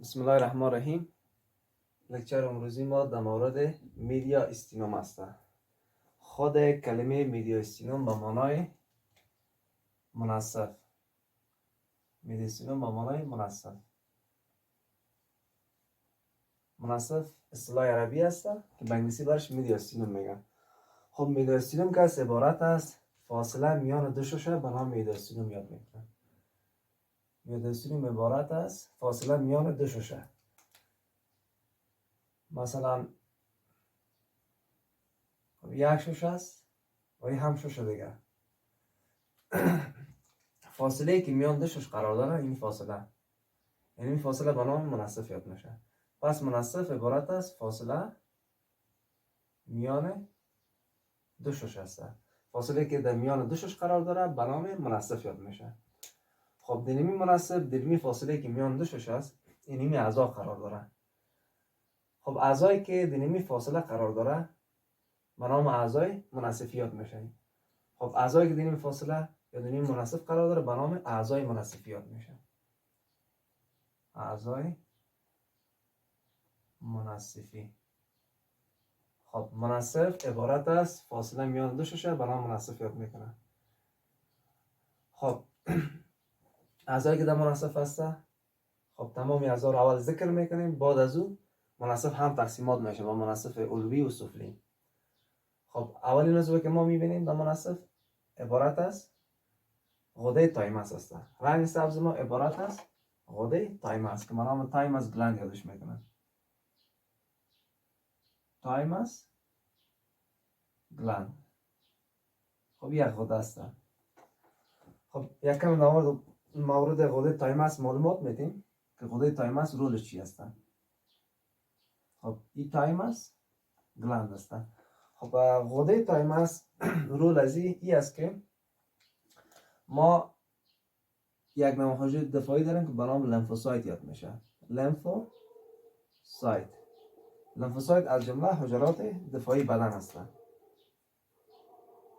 بسم الله الرحمن الرحیم. لکچر امروزی ما در مورد میدیا استینوم است. خود کلمه میدیا استینوم به معنای منصف. میدیا استینوم به معنای منصف. منصف اصطلاح عربی است که به انگلیسی برش میدیا استینوم میگن. خب میدیا استینوم که عبارت است فاصله میان دو شوشه به نام میدیا استینوم یاد میکنن. میدیا استینوم عبارت است فاصله میان دو شوشه. مثلا یک شوشه است و این هم شوشه دیگه. فاصله که میان دو شوش قرار داره این فاصله، یعنی این فاصله به نام منصف یاد میشه. پس منصف عبارت است فاصله میان دو شش است. فاصله که در میان دو شش قرار داره به نام منصف یاد میشه. خب دینمی منصف دینمی فاصله که میان دو شش است اینمی اعضا قرار داره. خب اعضایی که دینمی فاصله قرار داره به نام اعضای منصف یاد میشه. خب اعضایی که دینمی فاصله یا دینمی منصف قرار داره به نام اعضای منصف یاد میشه. اعضای منصفی. خب منصف عبارت است فاصله میان دو شوشه به نام منصف یاد میکنه. خب اعضایی که در منصف هسته، خب تمامی اعضا رو اول ذکر میکنیم، بعد از او منصف هم تقسیمات میشه با منصف علوی و سفلی. خب اولین عضوی که ما میبینیم در منصف عبارت است غده تایمس است. رنگ سبز ما عبارت است غده تایمس که مرام تایمس گلند یادش میکنن. تایمس گلند. خب یک غده است. خب یک کم در مورد غده تایمس معلومات میدیم که غده تایمس رولش چی است. خب این تایمس گلند است. خب غده تایمس رول از این است که ما یک نوع حجره دفاعی داریم که به نام لمفوسایت یاد میشه. لمفوسایت. لمفوسایت از جمله حجرات دفاعی بدن هستند.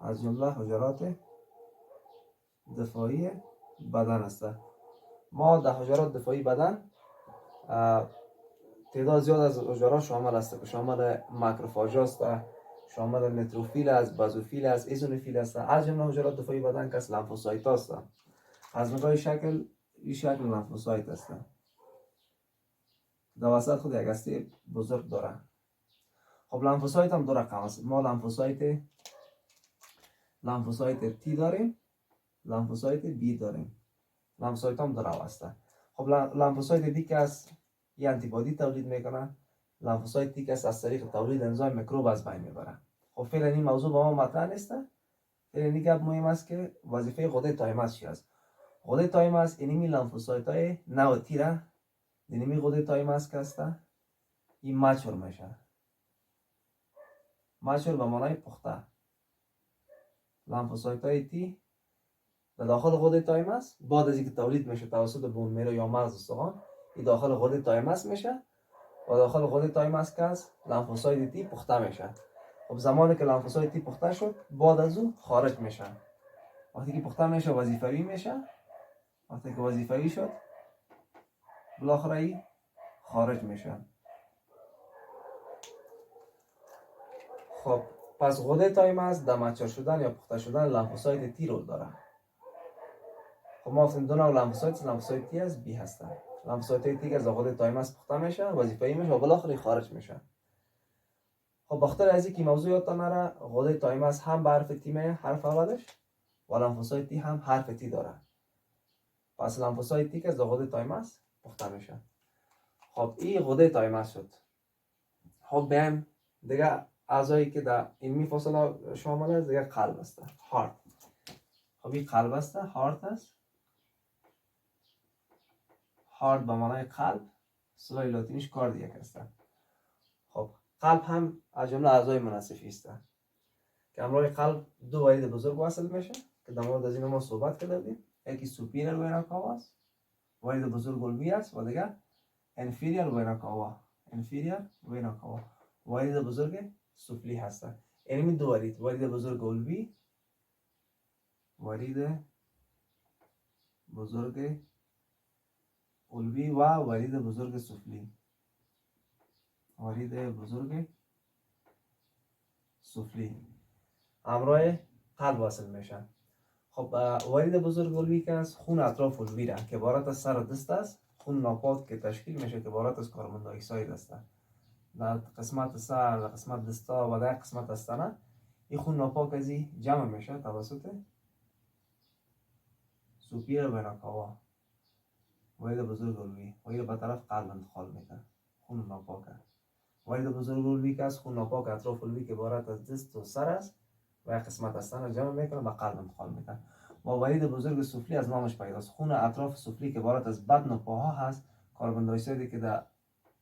از جمله حجرات دفاعی بدن هستند. ما در حجرات دفاعی بدن تعداد زیاد از حجرات شامل است که شامل ماکروفاژ است، شامل نتروفیل است، بازوفیل است، ایزونوفیل است. از جمله حجرات دفاعی بدن که لمفوسایت است. از نگاه شکل این شکل لمفوسایت است. در وسط خود یک هسته بزرگ داره. خب لمفوسایت هم دو رقم است. ما لمفوسایت تی داریم، لمفوسایت بی داریم. لمفوسایت هم دو رو است. خب لمفوسایت بی که است یه انتیبادی تولید میکنه. لمفوسایت تی که است از طریق تولید انزایم میکروب از بین میبره. خب فعلا این موضوع با ما مطرح نیست. فعلا گپ مهم است که وظیفه غده تایمس چی است. غده تایمس اینمی لمفوسایت های نوع تی را اینمی غده تایمس که است این مچور میشه. مچور به معنای پخته. لمفوسایت های تی در داخل غده تایمس بعد از اینکه تولید میشه توسط بون میرو یا مغز استخوان این داخل غده تایمس میشه و داخل غده تایمس که است لمفوسایت تی پخته میشه. خب زمانی که لمفوسایت تی پخته شد بعد از او خارج میشه. وقتی که پخته میشه وظیفوی میشه. وقتی که وظیفوی شد بالاخره ای خارج میشه. خب پس غده تایمس در مچور شدن یا پخته شدن لمفوسایت تی رول داره. خب ما گفتیم دو نوع لمفوسایت تی از بی هستن. لمفوسایت تی که از غده تایمس پخته میشه وظیفه‌ای میشه و بالاخره خارج میشه. خب بخاطر از اینکه موضوع یادتان نره غده تایمس هم به حرف تی میه حرف اولش و لمفوسایت تی هم حرف تی داره. پس لمفوسایت تی که از غده تایمس پخته میشه. خب این غده تایمس شد. خب بهم دیگه اعضایی که در این فاصله شامل است دیگه قلب است. هارت. خب این قلب است. هارت است. هارت به معنای قلب، اصطلاح لاتینیش کاردیاک است. خب قلب هم از جمله اعضای منصفی است که همراه قلب دو واحد بزرگ وصل میشه که در مورد از این ما صحبت کردیم. یکی سوپیریور وینا کاوا است، واحد بزرگ علوی است و دیگه انفیریور وینا کاوا. انفیریور وینا کاوا واحد بزرگ سفلی هست. یعنی دو واحد بزرگ علوی، واحد بزرگ علوی و ورید بزرگ سفلی. ورید بزرگ سفلی همراه قلب واصل میشن. خب ورید بزرگ علوی که است خون اطراف علوی را که عبارت از سر و دست است، خون ناپاک که تشکیل میشه که عبارت از کربن دی اکساید است. در قسمت سر، در قسمت دستا و در قسمت استانه این خون ناپاک از جمع میشه توسط سوپیر وینا کاوا، ورید بزرگ علوی و این به طرف قلب انتقال میده. خون ناپاک. ورید بزرگ علوی که از خون ناپاک اطراف علوی که عبارت از دست و سر است و قسمت استان جمع میکنه به قلب انتقال میده. و ورید بزرگ سفلی از نامش پیداست. خون اطراف سفلی که عبارت از بدن و پاها هست، کربن دی اکسایدی که در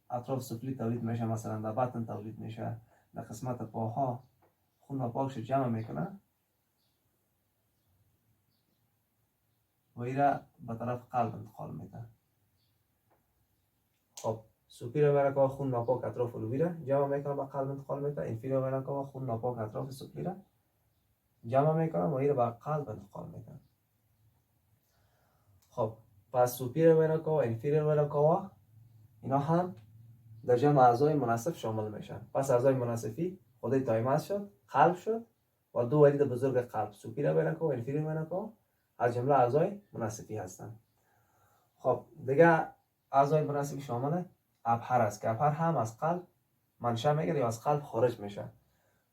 اطراف سفلی تولید میشه، مثلا در بطن تولید میشه، در قسمت پاها خون ناپاکش جمع میکنه و ایره به طرف قلب انتقال میده. خب سوپیر وینا خون ناپاک اطراف علوی را جمع میکنه به قلب انتقال میده. انفیریر وینا خون ناپاک اطراف سفلی را جمع میکنه و ایره به قلب انتقال میده. خب پس سوپیر وینا و انفیریر وینا اینا هم در جمع اعضای مناسب شامل میشن. پس اعضای مناسفی خودی تایماس شد، قلب شد و دو ورید بزرگ قلب سوپیر وینا و انفیریر وینا از جمله اعضای مناسفی هستند. خب دیگه اعضای مناسبی شامل ابهر است که ابهر هم از قلب منشأ میگیره یا از قلب خارج میشه.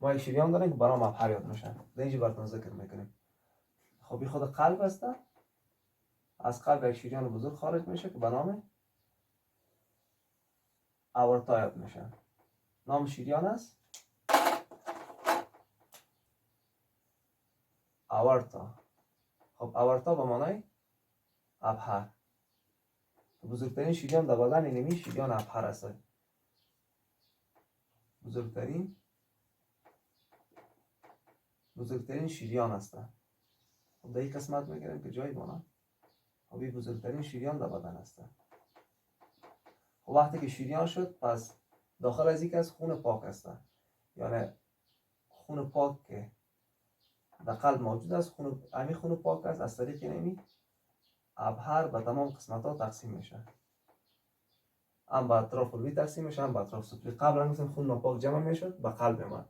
ما یک شریان داریم که برام ابهر یاد میشه، اینجا براتون ذکر میکنیم. خب این خود قلب است، از قلب یک شریان بزرگ خارج میشه که به نام آورتا یاد میشه. نام شریان است آورتا. خب آورتا به معنای ابهر. بزرگترین شریان در بدن اینمی شریان ابهر است. بزرگترین شریان است. خب در این قسمت میگیریم که جای بانه. خب این بزرگترین شریان در بدن است. خب وقتی که شریان شد پس داخل از یک از خون پاک است. یعنی خون پاک که در قلب موجود است، خون پاک است از طریق اینمی ابهر به تمام قسمت ها تقسیم میشه. هم به اطراف علوی تقسیم میشه، هم به اطراف سفلی. قبلا گفتم خون ناپاک جمع میشد به قلب ما.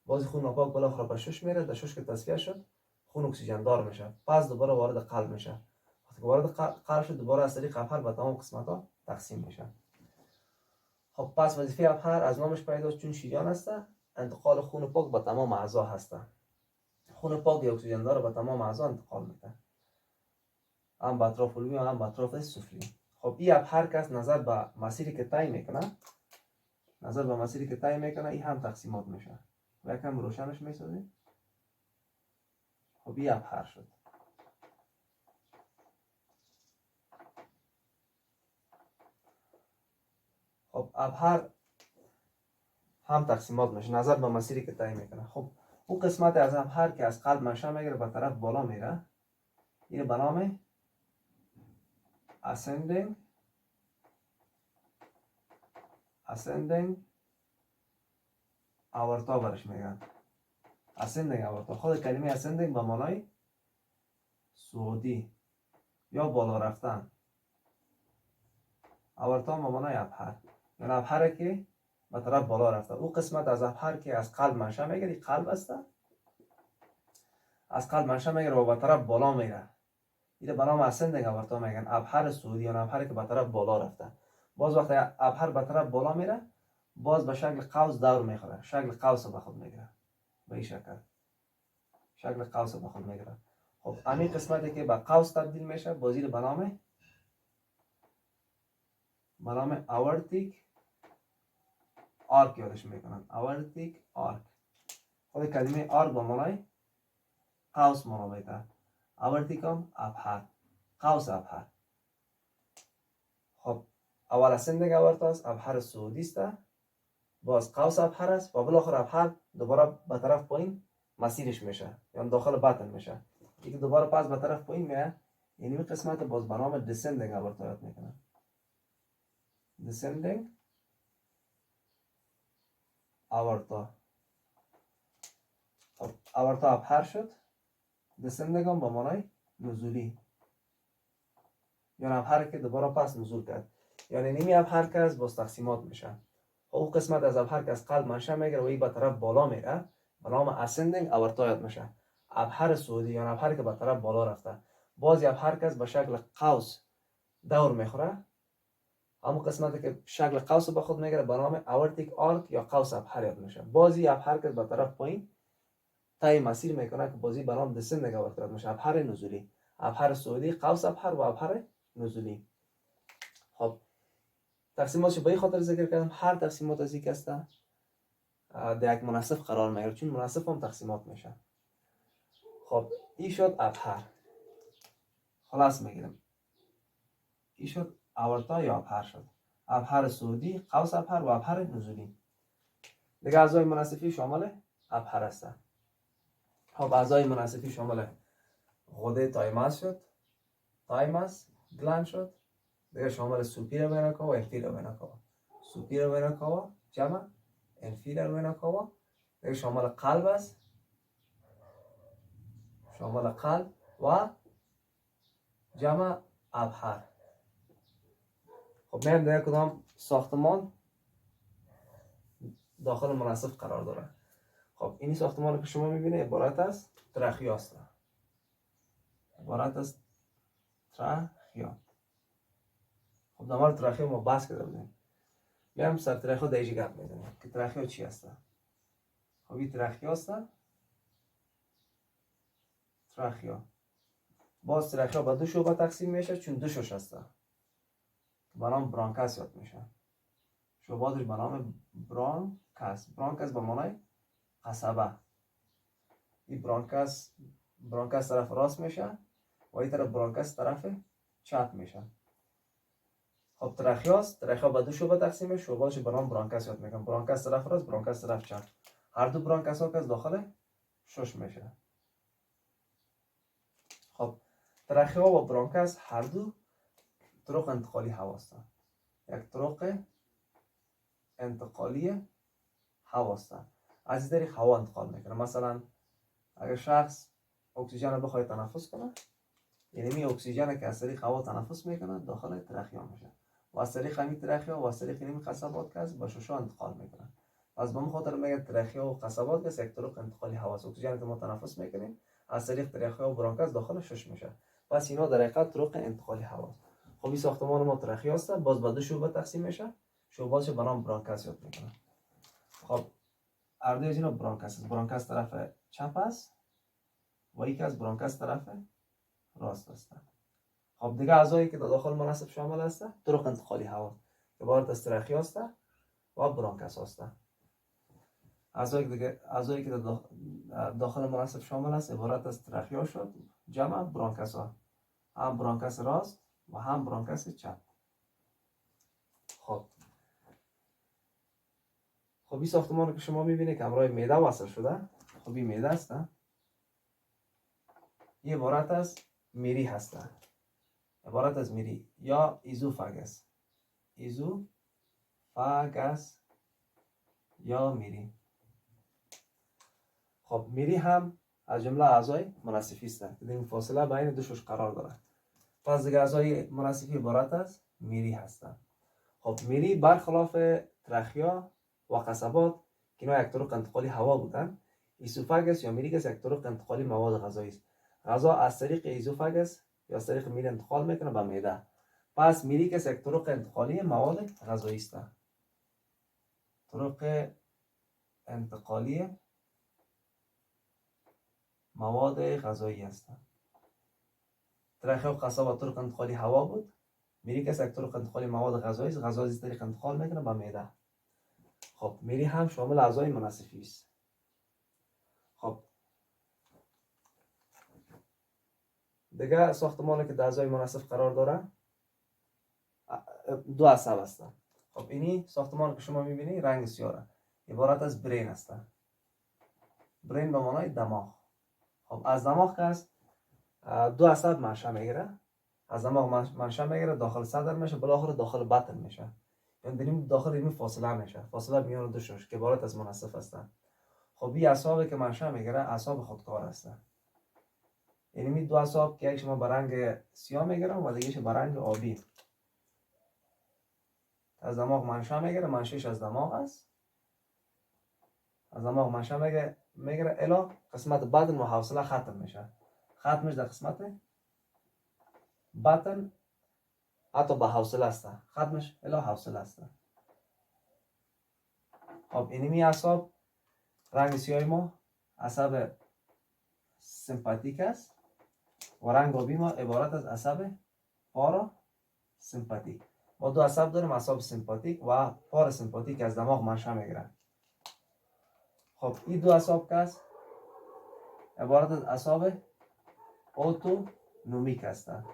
باز خون ناپاک بالاخره به شش میره، در شش که تصفیه شد خون اکسیژن دار میشه، پس دوباره وارد قلب میشه. وقتی که وارد قلب شد دوباره از طریق ابهر به تمام قسمت ها تقسیم میشه. خب پس وظیفه ابهر از نامش پیداست، چون شریان است، انتقال خون پاک به تمام اعضا هست. خون پاک یا اکسیژن دار به تمام اعضا انتقال میده، هم به اطراف علوی و هم به اطراف سفلی. خب این ابهر که نظر به مسیری که طی میکنه، این هم تقسیمات میشه و یکم روشنش میسازیم. خب این ابهر شد. خب ابهر هم تقسیمات میشه نظر به مسیری که طی میکنه. خب اون قسمت از ابهر که از قلب منشأ میگیره به طرف بالا میره، این به نام ascending آورتا برش میگن. ascending آورتا. خود کلمه ascending به معنای صعودی یا بالا رفتن. آورتا به معنای ابهر، یعنی ابهر که به طرف بالا رفته. اون قسمت از ابهر که از قلب منشأ میگیره، قلب است، از قلب منشأ میگیره و به طرف بالا میره، این به نام ascending آورتا میگن. ابهر صعودی یا ابهر که به طرف بالا رفته. باز وقتی ابهر به طرف بالا میره باز به شکل قوس دور میخوره، شکل قوس به خود میگیره، به این شکل قوس به خود میگیره. خب همین قسمتی که به قوس تبدیل میشه بازی به نام aortic arc یادش میکنن. aortic arc. خود کلمه arc به معنای قوس معنا میده. aortic هم ابهر، قوس ابهر. خب اول ascending آورتا است، ابهر صعودی است، باز قوس ابهر است و بالاخره ابهر دوباره به طرف پایین مسیرش میشه، یعنی داخل بطن میشه. یکی دوباره پس به طرف پایین میاد، یعنی این قسمت باز به نام descending آورتا یاد میکنه. descending آورتا. خب آورتا ابهر شد، descending هم به معنای نزولی. یا ابهر که دوباره پس نزول کرد، یعنی نیمی ابهر که از باز تقسیمات میشه. او قسمت از ابهر که از قلب منشأ میگیره و این به طرف بالا میره به نام ascending aortoid میشه. ابهر صعودی یا ابهر که به طرف بالا رفته، باز ابهر که به شکل قوس دور میخوره، همون قسمتی که شکل قوس به خود میگیره به نام aortic arc یا قوس ابهر یاد میشه. بازی ابهر که به طرف پایین طی مسیر میکنه که بازی به نام descending aortoid میشه. ابهر نزولی، ابهر صعودی، قوس ابهر و ابهر نزولی. خب تقسیماتش به این خاطر ذکر کردم، هر تقسیمات از یک است در یک مناسب قرار میگیره، چون مناسب هم تقسیمات میشه. خب این شد ابهر. خلاص میگیرم این شد آورتا یا ابهر شد. ابهر صعودی، قوس ابهر و ابهر نزولی. دیگه اعضای مناسفی شامل ابهر است. خب اعضای مناسفی شامل غده تایماس شد، تایماس گلاند شد. دیگه شامل سوپیرا وینا کاوا و انفیرا وینا کاوا. سوپیرا وینا کاوا جمع انفیرا وینا کاوا. دیگه شامل قلب است، شامل قلب و جمع ابهر. خب میایم در کدام ساختمان داخل مناسب قرار داره. خب این ساختمانی که شما میبینید عبارت از تراخیا است. عبارت از تراخیا. خب در مورد تراخیا ما بحث کرده بودیم. میایم سر تراخیا دیجی گپ میزنیم که تراخیا چی است. خب این تراخیا است. تراخیا باز تراخیا به دو شعبه تقسیم میشه، چون دو شش هست به نام برانکاس یاد میشه. شعبه داری به نام برانکاس. برانکاس به معنای قصبه. این برانکاس طرف راست میشه و این طرف برانکاس طرف چپ میشه. خب تراخیاست. تراخیا به دو شعبه تقسیم میشه، شعبه‌اش به نام برانکاس یاد میگن. برانکاس طرف راست، برانکاس طرف چپ. هر دو برانکاس ها که از داخل شش میشه. خب تراخیا و برانکاس هر دو طرق انتقالی هوا هستند. یک طرق انتقالی هوا هستند. از این طریق هوا انتقال میکنه. مثلا اگر شخص اکسیژن رو بخواد تنفس کنه، یعنی می اکسیژن که از طریق هوا تنفس میکنه داخل تراخیا میشه و از طریق همین تراخیا و از طریق این قصبات که از به ششا انتقال میکنه. از به خاطر میگه تراخیا و قصبات که یک طرق انتقالی هوا است. اکسیژن که ما تنفس میکنیم از طریق تراخیا و برانکاس داخل شش میشه. پس اینا در حقیقت طرق انتقالی هوا است. خب این ساختمان ما تراخیا است، باز به دو شعبه تقسیم میشه. شعبه‌اش به نام برانکاس یاد میکنه. خب هر دوی اینا برانکاس است. برانکاس طرف چپ است و یکی از برانکاس طرف راست است. خب دیگه اعضایی که در داخل مناسب شامل است طرق انتقالی هوا عبارت از تراخیا است و برانکاس است. اعضایی که در داخل مناسب شامل است عبارت از تراخیا شد جمع برانکاس ها، هم برانکاس راست و هم برانکاس چپ. خب این ساختمان که شما میبینید که همراه معده وصل شده. خب این معده است. این عبارت از میری هست. عبارت از میری یا ایزوفاگس. ایزوفاگس یا میری. خب میری هم از جمله اعضای مناسفی است که این فاصله بین دو شش قرار داره. پس دیگه اعضای مناسفی عبارت از میری هستند. خب میری برخلاف تراخیا و قصبات که اینا یک طرق انتقالی هوا بودن، ایزوفاگس یا میری یک طرق انتقالی مواد غذایی است. غذا از طریق ایزوفاگس یا از طریق میری انتقال میکنه به معده. پس میری که یک طرق انتقالی مواد غذایی است. طرق انتقالی مواد غذایی هستند. تراخیا و قصبات طرق انتقالی هوا بود. میری که یک طرق انتقالی مواد غذایی است. غذا از طریق انتقال میکنه به معده. خب میری هم شامل اعضای مناسفی است. خب دیگه ساختمانی که در اعضای مناسف قرار داره دو عصب هستند. خب اینی ساختمان که شما میبینی رنگ سیاه عبارت از برین است. برین به معنای دماغ. خب از دماغ که است دو عصب منشأ میگیره. از دماغ منشأ میگیره داخل صدر میشه، بالاخره داخل بطن میشه. یعنی دریم داخل این فاصله میشه. فاصله میان دو شش که عبارت از مناسف هستند. خب این اعصابی که منشأ میگیره اعصاب خودکار هستند. اینمی دو اعصاب که یک شما به رنگ سیاه میگیرم و دیگهش به رنگ آبی. از دماغ منشأ میگیره، منشأش از دماغ است. از دماغ منشأ میگیره الا قسمت بدن و حوصله ختم میشه. ختمش در قسمت بدن حتی به حوصله است. ختمش الا حوصله است. خب اینمی اعصاب رنگ سیاه ما عصب سمپاتیک است و رنگ آبی ما عبارت از عصب پارا سمپاتیک. ما دو عصب داریم، عصب سمپاتیک و پارا سمپاتیک از دماغ منشأ میگیرن. خب این دو عصب که است عبارت از عصب اتونومیک هستند.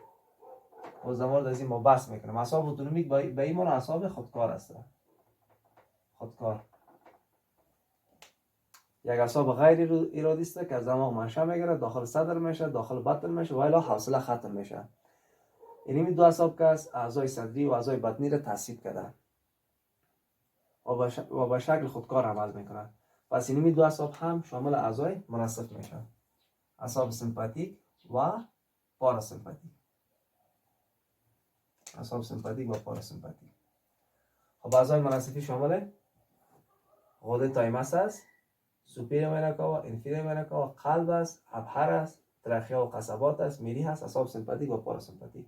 و زمان از این ما بحث میکنیم. عصب اتونومیک به این معنی عصب خودکار هستند. خودکار یک عصب غیر ارادی است که از دماغ منشأ میگیره، داخل صدر میشه، داخل بطن میشه و الی حوصله ختم میشه. اینمی دو عصب که است اعضای صدری و اعضای بطنی را تصویب کرده و به شکل خودکار عمل میکنن. پس اینمی دو عصب هم شامل اعضای منصف میشن، عصب سمپاتیک و پاراسمپاتیک. عصب سمپاتیک و پاراسمپاتیک. خب اعضای منصفی شامل غده تایمس است، سوپر وینا و انفیر وینا و قلب است، ابحر است، ترخیه و قصبات است، میری هست، عصب سمپاتیک و پاراسمپاتیک.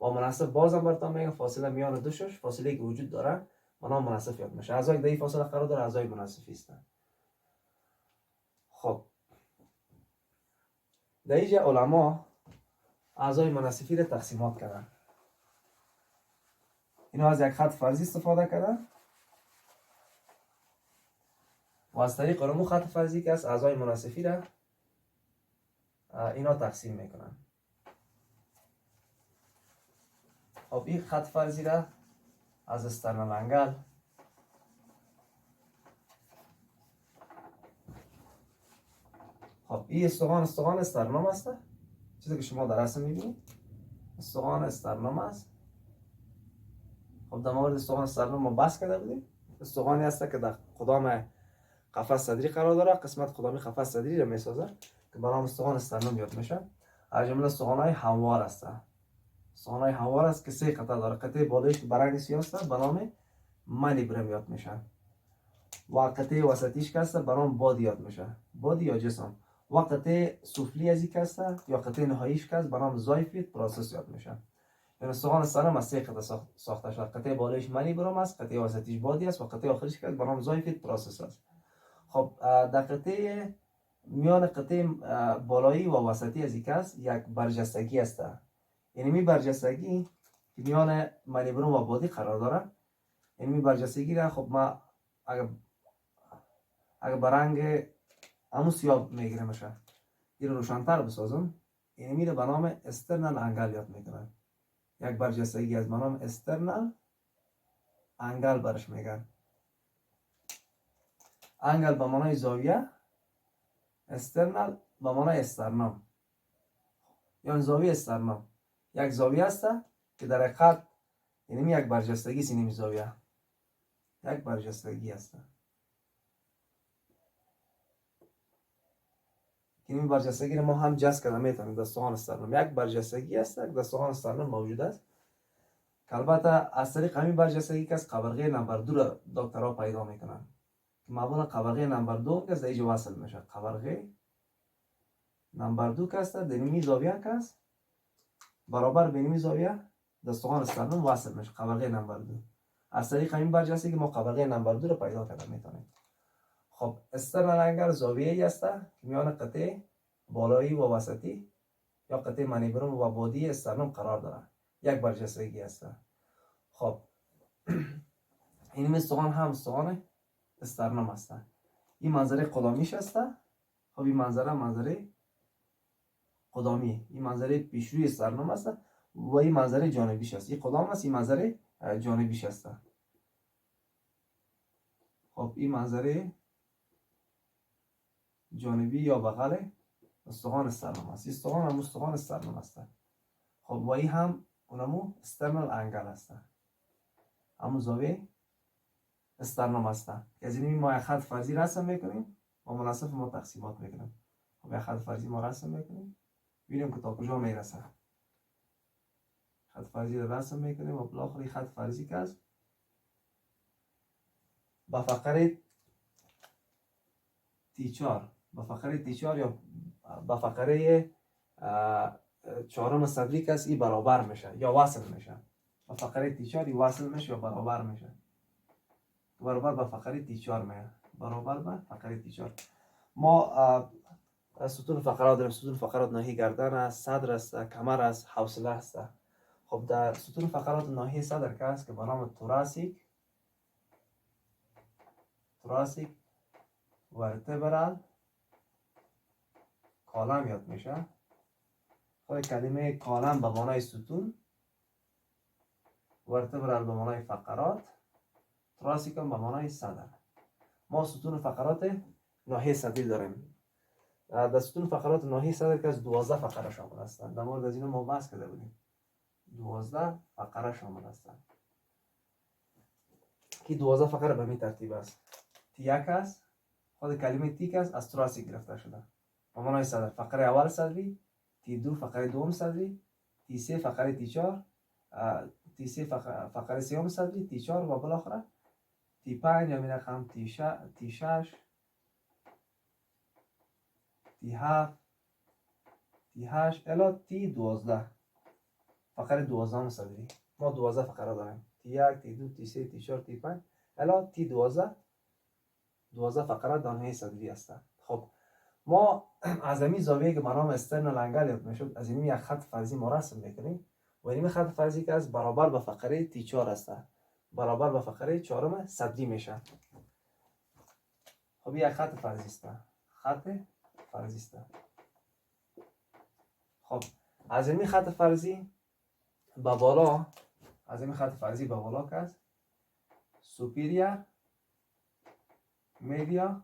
و منصف بازم براتون میگم فاصله میان دوشش فاصله که وجود داره منام منصف یاد میشه. اعضای در این فاصله قرار داره اعضای منصفی هستند. خب در اینجا علما اعضای منصفی را تقسیمات کردن. اینا از یک خط فرضی استفاده کردن و از طریق رمو خط فرضی که از اعضای منصفی را اینا تقسیم میکنن. خب این خط فرضی را از استرنال انگل خب این استخوان استرنوم است. چیزی که شما در رسم میبینید استخوان استرنوم است. خب در مورد استخوان استرنوم ما بحث کرده بودیم. استخوانی است که در قدام قفس صدری قرار داره. قسمت قدامی قفس صدری را میسازه که به نام استخوان استرنوم یاد میشه. از جمله استخوان‌های هموار است. استخوان‌های هموار است که سه قطعه داره. قطعه بالایش که برنگ سیاه است به نام مانیبرم یاد میشه و قطعه وسطیش که است به نام بادی یاد میشه، بادی یا جسم. و قطعه سفلی از این که است یا قطعه نهاییش که است به نام زایفیت پروسس یاد میشه. یعنی استخوان استرنوم از سه قطعه ساخته شده. قطعه بالایش مانیبرم است، قطعه وسطیش بادی است و قطعه آخریش که است به نام زایفیت پروسس است. خب در قطعه میان قطعه بالایی و وسطی از این که است یک برجستگی است. یعنی می برجستگی که میان مانیبرم و بادی قرار داره. یعنی می برجستگی را خب ما اگر برنگ همون سیاه میگیره میشه این رو روشن‌تر بسازم. یعنی میره به نام استرنال انگل یاد میکنن. یک برجستگی از نام استرنال انگل برش میگن. انگل به معنای زاویه، استرنال به معنای استرنوم، یعنی زاویه استرنوم. یک زاویه است که در حقیقت یعنی یک برجستگی است. این زاویه یک برجستگی است. این برجستگی رو ما هم جست کرده میتونیم در استخوان استرنوم. یک برجستگی است که در استخوان استرنوم موجود است که البته از طریق همین برجستگی که از قبرقه نمبر 2 را دکترها پیدا میکنن که مابون قبرقه نمبر 2 که از اینجا وصل میشه. قبرقه نمبر 2 که است در این زاویه که است برابر به این زاویه در استخوان استرنوم وصل میشه. قبرقه نمبر 2 از طریق همین برجستگی ما قبرقه نمبر 2 را پیدا کرده میتونیم. خب استرنال انگل زاویه ای است که میان قطعه بالایی و وسطی یا قطعه مانیبرم و بادی استرنوم قرار داره. یک برجستگی است. خب این استخوان هم استخوان استرنوم است. این منظره قدامیش است. خب این منظره قدامی، این منظره پیشروی استرنوم است و این منظره جانبیش است. این قدام است، این منظره جانبیش است. خب این منظره جانبی یا بغل استخوان استرنوم است. استخوان هم استخوان استرنوم است. خب و این هم اونمو استرنال انگل است. همون زاویه استرنوم است. از این ما یک خط فرضی رسم میکنیم و منصف ما تقسیمات میکنیم. خب یک خط فرضی ما رسم میکنیم. ببینیم که تا کجا میرسه. خط فرضی رو رسم میکنیم و بالاخره خط فرضی که است با فقره تی4 یا با فقره چهارم صدری که است این برابر میشه یا وصل میشه. با فقره تی4 وصل میشه یا برابر میشه. برابر با فقره تی4 میشه. برابر با فقره تی4. ما ستون فقرات داریم. ستون فقرات ناحیه گردن است، صدر است، کمر است، حوصله است. خب در ستون فقرات ناحیه صدر که است که به نام توراسیک ورتبرال کالم یاد میشه. خود کلمه کالم به معنای ستون، ورتبرال به معنای فقرات، توراسیک هم به معنای صدر. ما ستون فقرات ناحیه صدری داریم. در ستون فقرات ناحیه صدر که از 12 فقره شامل هستند. در مورد از اینو ما بحث کرده بودیم. 12 فقره شامل هستند. که 12 فقره به این ترتیب است. تی1 است. خود کلمه تی است از توراسیک گرفته شده. به معنای صدر. فقره اول صدری، تی2 فقره دوم صدری، تی3 فقره تی4، تی3 فقره سوم صدری، تی4 و بالاخره تی5 یا می رقم تی6، تی7، تی8 الی تی12 فقره 12 صدری. ما 12 فقره داریم. تی1 تی2 تی3 تی4 تی5 الی تی12 12 فقره دانه صدری هستند. خب ما از این زاویه که به نام استرنال انگل یاد میشد از این یک خط فرضی ما رسم میکنیم و این خط فرضی که از برابر به فقره تی4 است، برابر به فقره چهارم صدری میشه. خب یک خط فرضی است. خط فرضی است. خب از این خط فرضی به بالا، از این خط فرضی به بالا که است سوپیریا میدیا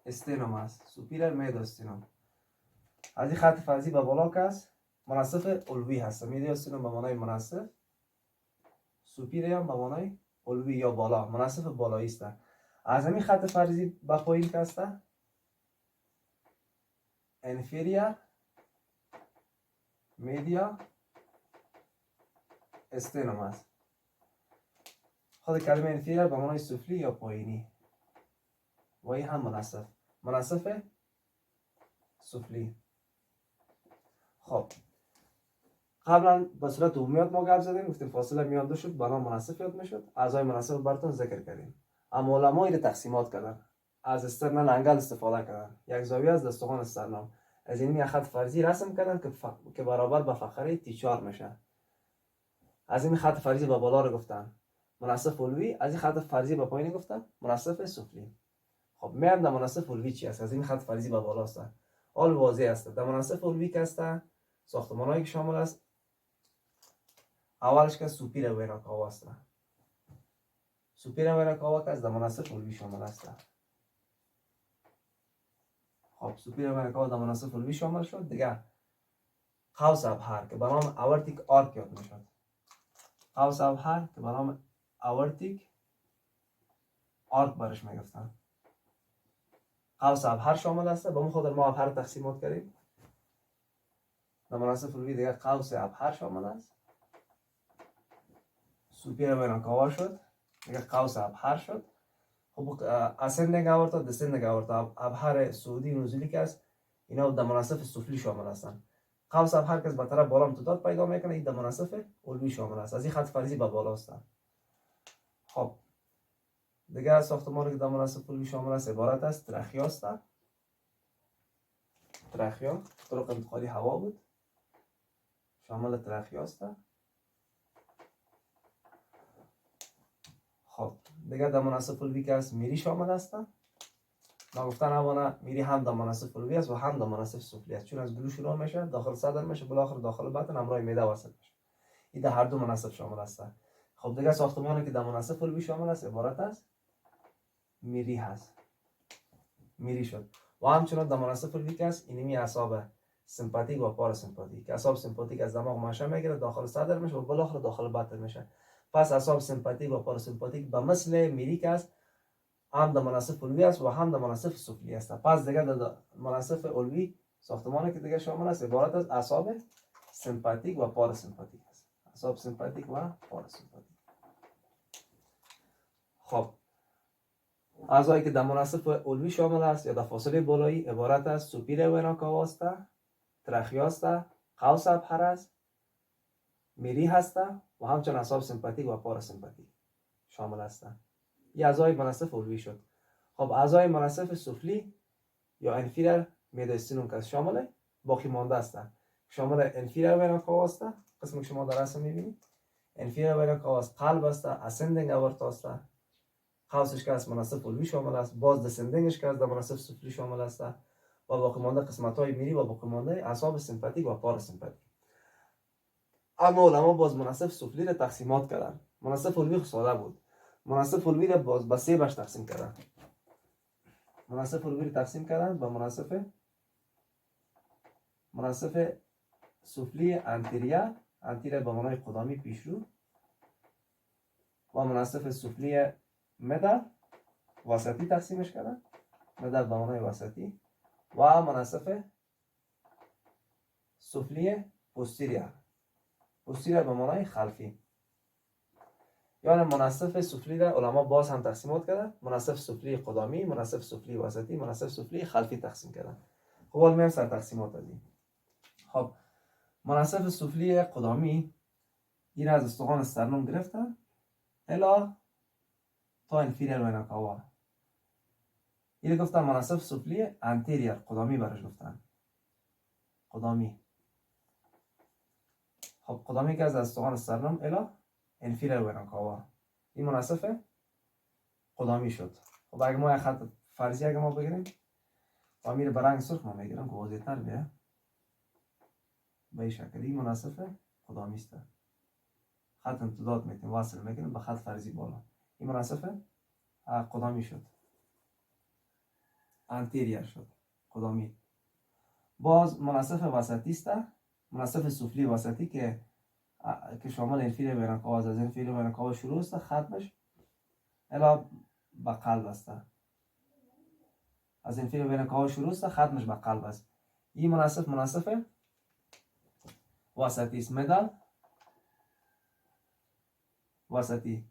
استینوم است. سوپیریر میدیا استینوم. از این خط فرضی به بالا که است منصف علوی هست. میدیا استینوم به معنای منصف، سوپیریر هم به معنای علوی یا بالا، منصف بالایی است. از این خط فرضی به پایین که است انفیریا میدیا استینوم است. خود کلمه انفیریر به معنای سفلی یا پایینی و این هم منصف سفلی. خب قبلا به صورت عمومیات ما گپ زدیم، گفتیم فاصله میان دو شد بنا منصف یاد میشد. اعضای منصف براتون ذکر کردیم. اما علما این تقسیمات کردن، از استرنال انگل استفاده کردن، یک زاویه از دستخوان استرنال از این یک خط فرضی رسم کردن که برابر به فقره تی4 میشه. از این خط فرضی به بالا رو گفتن منصف علوی، از این خط فرضی به پایین گفتن منصف سفلی. خب میام در منصف علوی چی است؟ از این خط فرضی به بالا است. حال واضح است. در منصف علوی که است ساختمانایی که شامل است اولش که سوپیر ویراکاوا است. سوپیر ویراکاوا که از در منصف علوی شامل است. خب سوپیر ویراکاوا در منصف علوی شامل شد. دیگه قوس ابهر که به نام اورتیک آرک یاد میشد. قوس ابهر که به نام اورتیک آرک برش میگفتن. قوس ابهر شامل است. با اون خود ما ابهر تقسیمات کردیم. در منصف علوی دیگه قوس ابهر شامل است. سوپیر ویراکاوا شد. دیگه قوس ابهر شد. خب اسندینگ اورتا و دسندینگ اورتا ابهر صعودی و نزولی که است اینا در منصف سفلی شامل هستند. قوس ابهر که به طرف بالا امتداد پیدا میکنه این در منصف علوی شامل است. از این خط فرضی به بالا است. خب دیگه از ساختمانی که در منصف علوی شامل است عبارت است ترخیا است. ترخیا طرق انتقالی هوا بود، شامل ترخیا است. خب دیگه در منصف علوی که است میری شامل است. ما گفتن اولا میری هم در منصف علوی است و هم در منصف سفلی است، چون از گلو شروع میشه داخل صدر میشه بالاخره داخل بطن همراه معده وصل میشه. این در هر دو منصف شامل است. خب دیگه ساختمانی که در منصف علوی شامل است عبارت است میری هست. میری شد. و همچنان در منصف علوی که است اینمی اعصاب سمپاتیک و پاراسمپاتیک که اعصاب سمپاتیک از دماغ ماشه میگیره داخل صدر میشه و بالاخره داخل بطن میشه. پس اعصاب سمپاتیک و پاراسمپاتیک به مثل میری که است هم در منصف علوی است و هم در منصف سفلی است. پس دیگه در منصف علوی ساختمانی که دیگه شامل است عبارت از اعصاب سمپاتیک و پاراسمپاتیک است. اعصاب سمپاتیک و پاراسمپاتیک. خب اعضایی که در مناصف علوی شامل است یا در فاصله بالایی عبارت از سوپیر وینا کاوا است، تراخیا است، قوس ابهر است، میری هست و همچنین اعصاب سمپاتیک و پاراسمپاتیک شامل هستند. این اعضای مناصف علوی شد. خب اعضای مناصف سفلی یا انفیریر میدیستینوم که شامل باقی مانده است. شامل انفیریر وینا کاوا است، قسمی که شما در رسم میبینید. انفیریر وینا کاوا است، قلب است، اسندینگ اورتا است. قوسش که از مناصف علوی شامل است، باز دسندینگش که از در مناصف سفلی شامل است و باقی مانده قسمت‌های میری و باقی مانده اعصاب سمپاتیک و پاراسمپاتیک. اما علما باز مناصف سفلی را تقسیمات کردن. مناصف علوی ساده بود. مناصف علوی را باز به سه بخش تقسیم کردن. مناصف علوی را تقسیم کردن به مناصف سفلی انتیریا به معنای قدامی پیشرو و مناصف سفلی مدل وسطی تقسیمش کردن، مدل به معنای وسطی، و مناصف سفلی پوستیریا به معنای خلفی. یعنی مناصف سفلی را علما باز هم تقسیمات کردن، مناصف سفلی قدامی، مناصف سفلی وسطی، مناصف سفلی خلفی تقسیم کردن. خب حالا میام سر تقسیمات دادیم. خب مناصف سفلی قدامی این از استخوان استرنوم گرفتن الا تا انفیریر وینا کاوا. این گفتن مناصف سفلی انتیریر قدامی برش گفتن. قدامی. خب قدامی که از استخوان استرنوم الا انفیریر وینا کاوا، این مناصف قدامی شد. خب اگه ما یک خط فرضی اگه ما بگیریم و میره برنگ سرخ ما میگیرم که واضح تر بیه به این شکل، این مناصف قدامی است. خط امتداد میتونیم واصل میکنیم به خط فرضی بالا. این مناصف قدامی شد، انتیریر شد، قدامی. باز مناصف وسطی است، مناصف سفلی وسطی که شامل انفیریر وینا کاوا از انفیریر وینا کاوا شروع است، ختمش الا به قلب است. از انفیریر وینا کاوا شروع است، ختمش به قلب است. این مناصف وسطی است. مدل وسطی،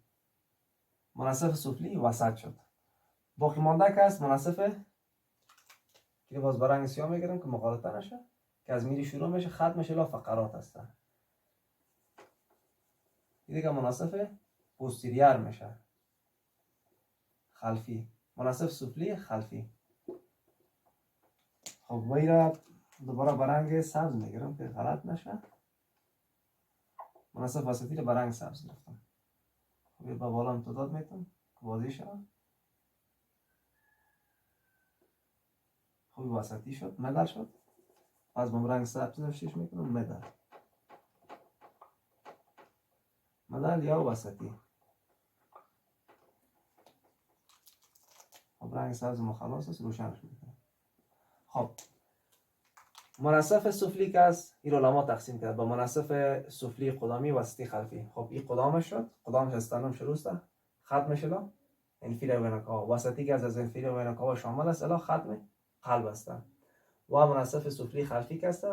مناصف سفلی وسط شد. باقی مانده که است مناصف که باز برنگ سیاه میگیرم که مغالطه نشه، که از میری شروع میشه ختمش الا فقرات است. این دیگه مناصف پوستیریر میشه، خلفی، مناصف سفلی خلفی. خب وی را دوباره برنگ سبز میگیرم که غلط نشه. مناصف وسطی را برنگ سبز گرفتم. خب به بالا امتداد میتونم که واضح شد. خوبی وسطی شد، مدل شد. از برنگ سبز نفشش میکنم مدل یا وسطی. خب رنگ سبز ما خلاص است، روشنش میکنم. خب مناصف سفلی که است این علما تقسیم کرد با مناصف سفلی قدامی وسطی خلفی. خب این قدامش شد، قدامش از استرنوم شروع است، ختمش الا انفیریر وینا کاوا. وسطی که از انفیریر وینا کاوا شامل است الا ختم قلب است. و مناصف سفلی خلفی که است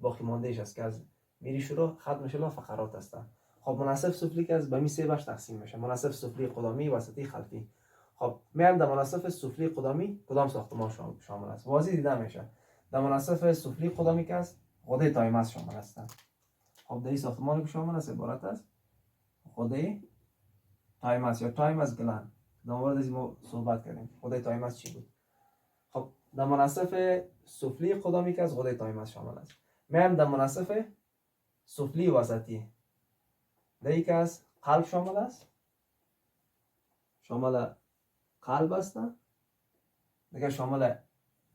باقی ماندهش است که از میری شروع ختمش الا فقرات است. خب مناصف سفلی که از به می سه بخش تقسیم میشه، مناصف سفلی قدامی، وسطی، خلفی. خب میام در مناصف سفلی قدامی کدام ساختمان شامل است؟ واضح دیده میشه در مناصف سفلی قدامی که است غده تایمس شامل است. خب در این ساختمانی که شامل است عبارت است غده تایمس یا تایمس گلند. در مورد از ما صحبت کردیم غده تایمس چی بود. خب در مناصف سفلی قدامی که از غده تایمس شامل است. میام در مناصف سفلی وسطی در این که از قلب شامل است، شامل قلب است. دیگه شامل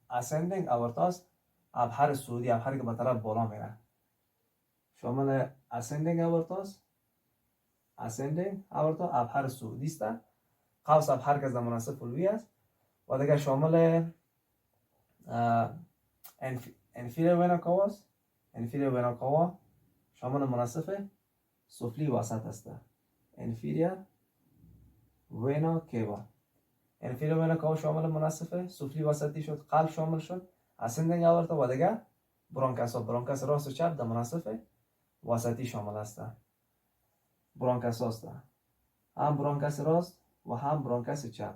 ascending aorta است، ابهر سعودی، ابهری که به طرف بالا میره، شامل ascending aorta است، ascending aorta ابهر سعودی است. قوس ابهر که از مناصف علوی است و دیگه شامل inferior vena cava است. inferior vena cava شامل مناصف سفلی وسط است. inferior vena cava inferior vena cava شامل مناصف سفلی وسطی شد، قلب شامل شد ascending aorta و دیگه برونکاس راست و چپ در مناسف وسطی شامل است. برونکاس است، هم برونکاس راست و هم برونکاس چپ.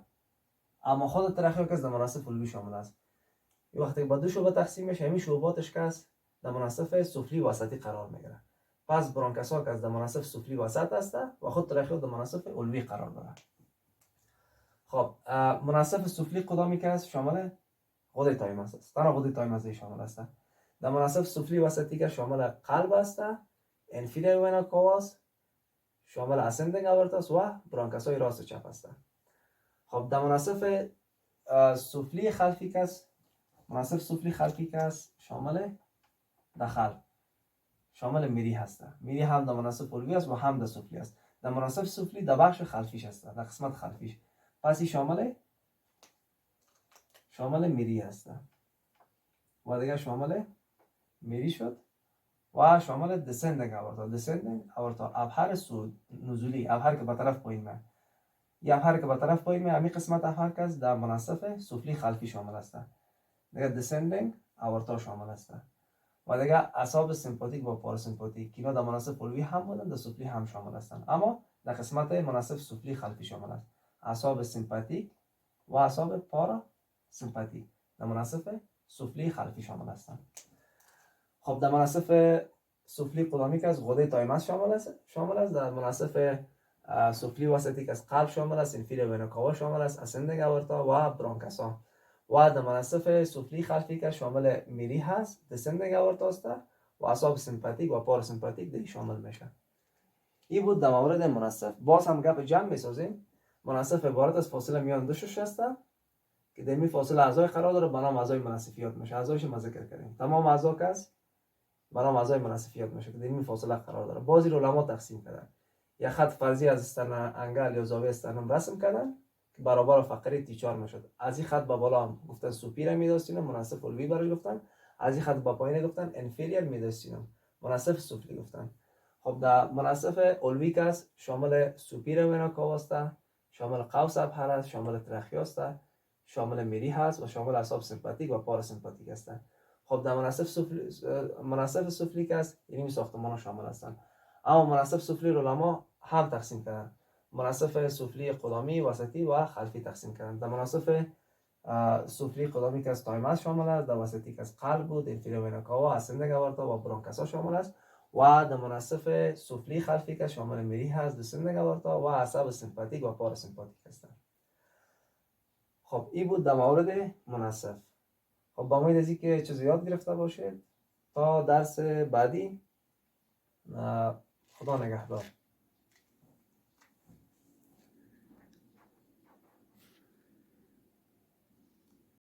اما خود ترخیوکاس در مناسف علوی شامل است. وقتی با دو شعبه تقسیم میشه، همین شعباتش کس در مناسف سفلی وسطی قرار میگیره. پس برونکاسا که در مناسف سفلی وسط است و خود ترخیو در مناسف علوی قرار داره. خب مناسف سفلی کدامی که است؟ شامل غده تایمس است. تنها غده تایمس شامل است. در مناسف سفلی وسطی که شامل قلب است، انفیریور وینا کاواس، شامل اسندینگ آورتاس و برونکاسای راست و چپ است. خب در مناسف سفلی خلفی که است، شامل داخل، شامل میری هست. میری هم در مناسف علوی است و هم در سفلی است. در مناسف سفلی در بخش خلفیش است، در قسمت خلفیش. پس این شامل میری است و دیگه شامل میری شد و شامل دسندنگ آورتا ابهر نزولی، ابهر که به طرف پایین میاد. یا ابهر که به طرف پایین میاد، همین قسمت ابهر که در مناسف سفلی خلفی شامل است. دیگه دسندنگ آورتا شامل است و دیگه اعصاب سمپاتیک و پاراسمپاتیک که اینا در مناسف علوی هم بودن، در سفلی هم شامل هستند، اما در قسمت مناسف سفلی خلفی شامل است. اعصاب سمپاتیک و اعصاب پاراسمپاتیک در مناسف سفلی خلفی شامل هستند. خب در مناسف سفلی قدامی که از غده تایمس شامل است. در مناسف سفلی وسطی که از قلب شامل است، انفیریور وینا کاوا شامل است، اسندینگ آورتا و برونکاسا. و در مناسف سفلی خلفی که شامل میری هست، دسندینگ آورتا است و اعصاب سمپاتیک و پاراسمپاتیک در شامل میشه. این بود در مورد مناسف. باز هم گپ جمع میسازیم. مناسف عبارت از فاصله میان دو شش است که در این فاصله اعضای قرار داره، به نام اعضای مناسفیات میشه. اعضایش ما ذکر کردیم. تمام اعضا که است به نام اعضای مناسفیات میشه که در این فاصله قرار داره. بعضی رو علما تقسیم کردن. یا خط فرضی از استرن انگل یا زاویه استرنم رسم کردن که برابر فقره تیچار میشد. از این خط به بالا هم گفتن سوپیر میداشتیم، مناسف علوی برای گفتن. از این خط به پایین گفتن انفیریور میداشتیم، مناسف سفلی گفتن. خب در مناسف علوی که است شامل سوپیر وینا کاوا است، شامل قوس ابهر است، شامل ترخیه است، شامل میری هست و شامل اعصاب سمپاتیک و پاراسمپاتیک است. خب در مناسف سفلی که است این ساختمان شامل هستند. اما مناسف سفلی رو علما هم تقسیم کردن. مناسف سفلی قدامی، وسطی و خلفی تقسیم کردن. در مناسف سفلی قدامی که از تایمس شامل است، در وسطی که از قلب بود، انفیریور وینا کاوا، اسندینگ آورتا و برونکاسا شامل است و در مناسف سفلی خلفی که شامل میری هست، دسندینگ آورتا و اعصاب سمپاتیک و پاراسمپاتیک هستند. خب این بود در مورد مناسف. خب با امید از اینکه چیزی یاد گرفته باشید تا درس بعدی. خدا نگهدار.